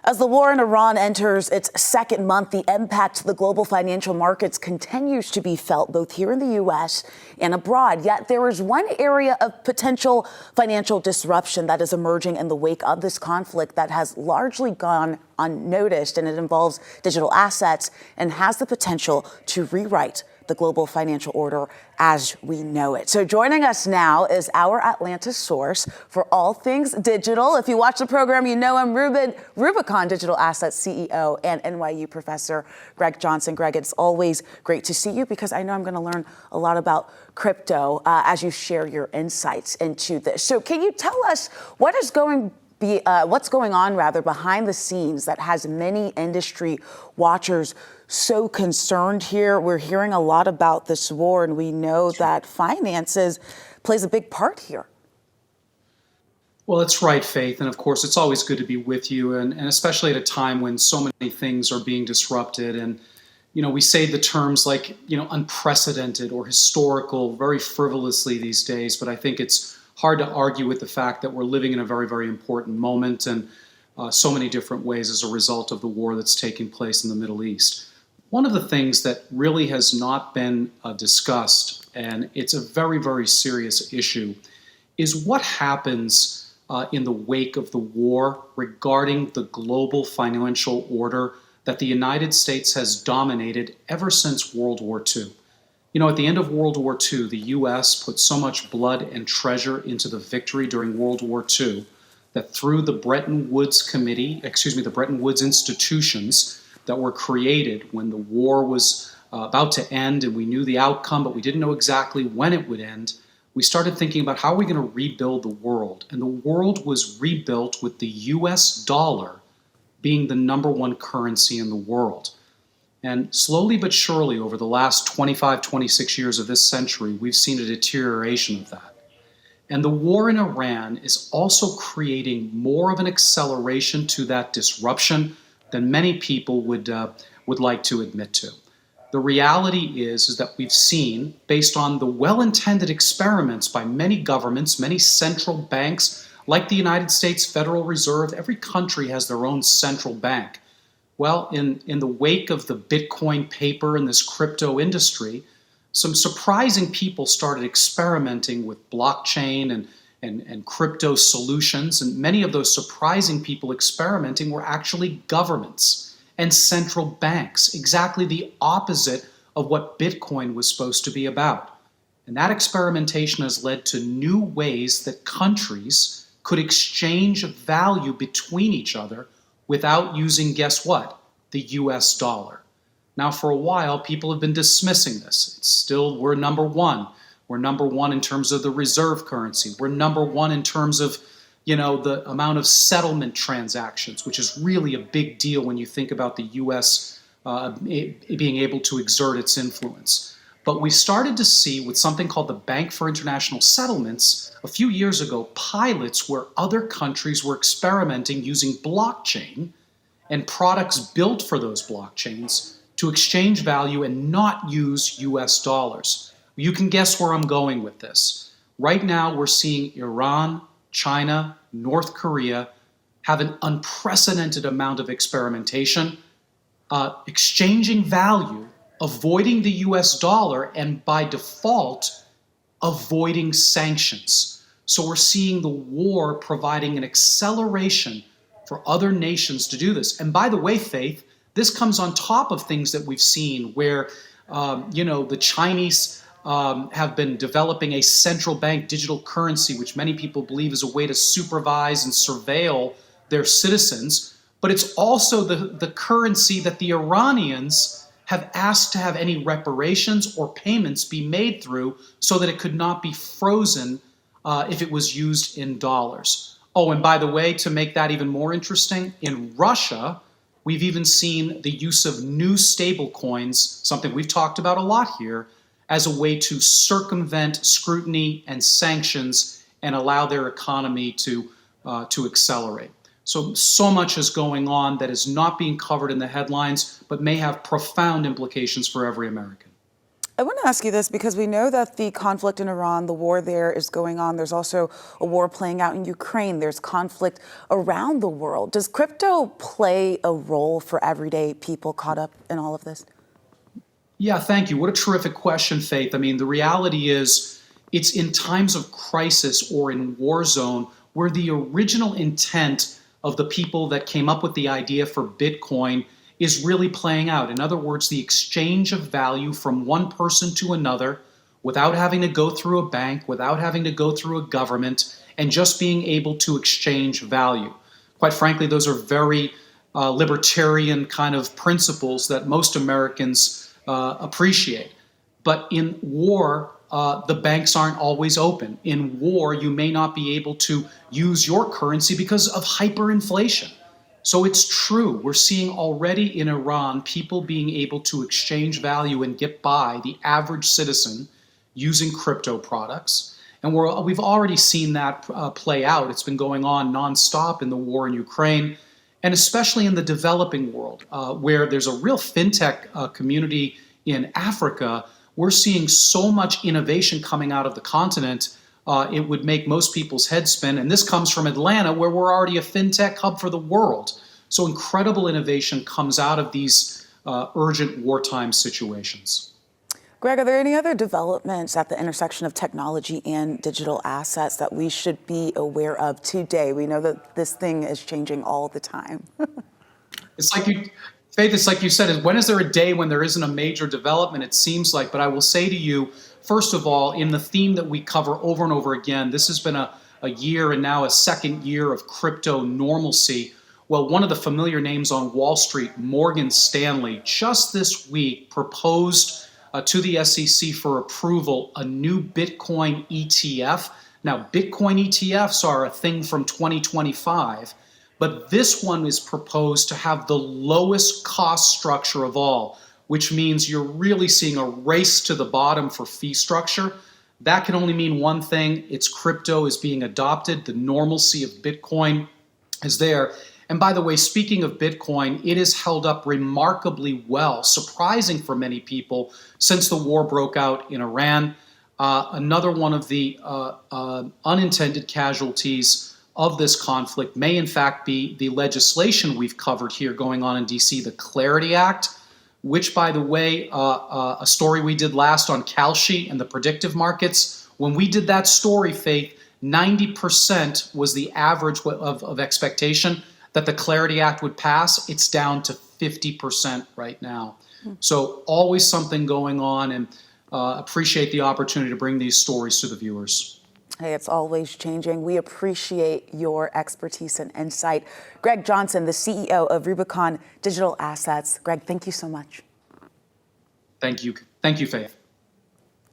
As the war in Iran enters its second month, the impact to the global financial markets continues to be felt both here in the U.S. and abroad. Yet there is one area of potential financial disruption that is emerging in the wake of this conflict that has largely gone unnoticed, and it involves digital assets and has the potential to rewrite the global financial order as we know it. So joining us now is our Atlanta source for all things digital. If you watch the program, you know him, Rubicon Digital Assets CEO and NYU professor Greg Johnson. Greg, it's always great to see you because I know I'm going to learn a lot about crypto as you share your insights into this. So can you tell us what's going on behind the scenes that has many industry watchers so concerned here? We're hearing a lot about this war, and we know that finances plays a big part here. Well, that's right, Faith. And of course, it's always good to be with you, and especially at a time when so many things are being disrupted. And, we say the terms like, unprecedented or historical very frivolously these days, but I think it's hard to argue with the fact that we're living in a very, very important moment and so many different ways as a result of the war that's taking place in the Middle East. One of the things that really has not been discussed, and it's a very, very serious issue, is what happens in the wake of the war regarding the global financial order that the United States has dominated ever since World War II. At the end of World War II, the U.S. put so much blood and treasure into the victory during World War II that through the Bretton Woods institutions that were created when the war was about to end and we knew the outcome, but we didn't know exactly when it would end, we started thinking about how are we going to rebuild the world. And the world was rebuilt with the U.S. dollar being the number one currency in the world. And slowly but surely over the last 25, 26 years of this century, we've seen a deterioration of that. And the war in Iran is also creating more of an acceleration to that disruption than many people would like to admit to. The reality is that we've seen, based on the well-intended experiments by many governments, many central banks, like the United States Federal Reserve, every country has their own central bank. Well, in the wake of the Bitcoin paper and this crypto industry, some surprising people started experimenting with blockchain and crypto solutions. And many of those surprising people experimenting were actually governments and central banks, exactly the opposite of what Bitcoin was supposed to be about. And that experimentation has led to new ways that countries could exchange value between each other without using, guess what? The US dollar. Now, for a while, people have been dismissing this. It's still, we're number one. We're number one in terms of the reserve currency. We're number one in terms of, the amount of settlement transactions, which is really a big deal when you think about the US being able to exert its influence. But we started to see with something called the Bank for International Settlements a few years ago, pilots where other countries were experimenting using blockchain and products built for those blockchains to exchange value and not use US dollars. You can guess where I'm going with this. Right now, we're seeing Iran, China, North Korea have an unprecedented amount of experimentation, exchanging value, avoiding the US dollar, and by default, avoiding sanctions. So we're seeing the war providing an acceleration for other nations to do this. And by the way, Faith, this comes on top of things that we've seen where, the Chinese have been developing a central bank digital currency, which many people believe is a way to supervise and surveil their citizens. But it's also the currency that the Iranians have asked to have any reparations or payments be made through so that it could not be frozen if it was used in dollars. Oh, and by the way, to make that even more interesting, in Russia, we've even seen the use of new stable coins, something we've talked about a lot here, as a way to circumvent scrutiny and sanctions and allow their economy to accelerate. So much is going on that is not being covered in the headlines, but may have profound implications for every American. I want to ask you this because we know that the conflict in Iran, the war there is going on. There's also a war playing out in Ukraine. There's conflict around the world. Does crypto play a role for everyday people caught up in all of this? Yeah, thank you. What a terrific question, Faith. I mean, the reality is it's in times of crisis or in war zone where the original intent of the people that came up with the idea for Bitcoin is really playing out. In other words, the exchange of value from one person to another without having to go through a bank, without having to go through a government, and just being able to exchange value. Quite frankly, those are very libertarian kind of principles that most Americans appreciate. But in war, the banks aren't always open. In war, you may not be able to use your currency because of hyperinflation. So it's true. We're seeing already in Iran people being able to exchange value and get by, the average citizen, using crypto products. And we've already seen that play out. It's been going on nonstop in the war in Ukraine, and especially in the developing world, where there's a real fintech community in Africa. We're seeing so much innovation coming out of the continent. It would make most people's heads spin. And this comes from Atlanta, where we're already a fintech hub for the world. So incredible innovation comes out of these urgent wartime situations. Greg, are there any other developments at the intersection of technology and digital assets that we should be aware of today? We know that this thing is changing all the time. It's like Faith, it's like you said, when is there a day when there isn't a major development? It seems like, but I will say to you, first of all, in the theme that we cover over and over again, this has been a year and now a second year of crypto normalcy. Well, one of the familiar names on Wall Street, Morgan Stanley, just this week proposed to the SEC for approval a new Bitcoin ETF. Now, Bitcoin ETFs are a thing from 2025, but this one is proposed to have the lowest cost structure of all, which means you're really seeing a race to the bottom for fee structure. That can only mean one thing. It's crypto is being adopted. The normalcy of Bitcoin is there. And by the way, speaking of Bitcoin, it has held up remarkably well, surprising for many people, since the war broke out in Iran. Another one of the unintended casualties of this conflict may in fact be the legislation we've covered here going on in DC, the Clarity Act, which, by the way, a story we did last on Kalshi and the predictive markets, when we did that story, Faith, 90% was the average of expectation that the Clarity Act would pass. It's down to 50% right now. So always something going on, and appreciate the opportunity to bring these stories to the viewers. Hey, it's always changing. We appreciate your expertise and insight. Greg Johnson, the CEO of Rubicon Digital Assets. Greg, thank you so much. Thank you. Thank you, Faith.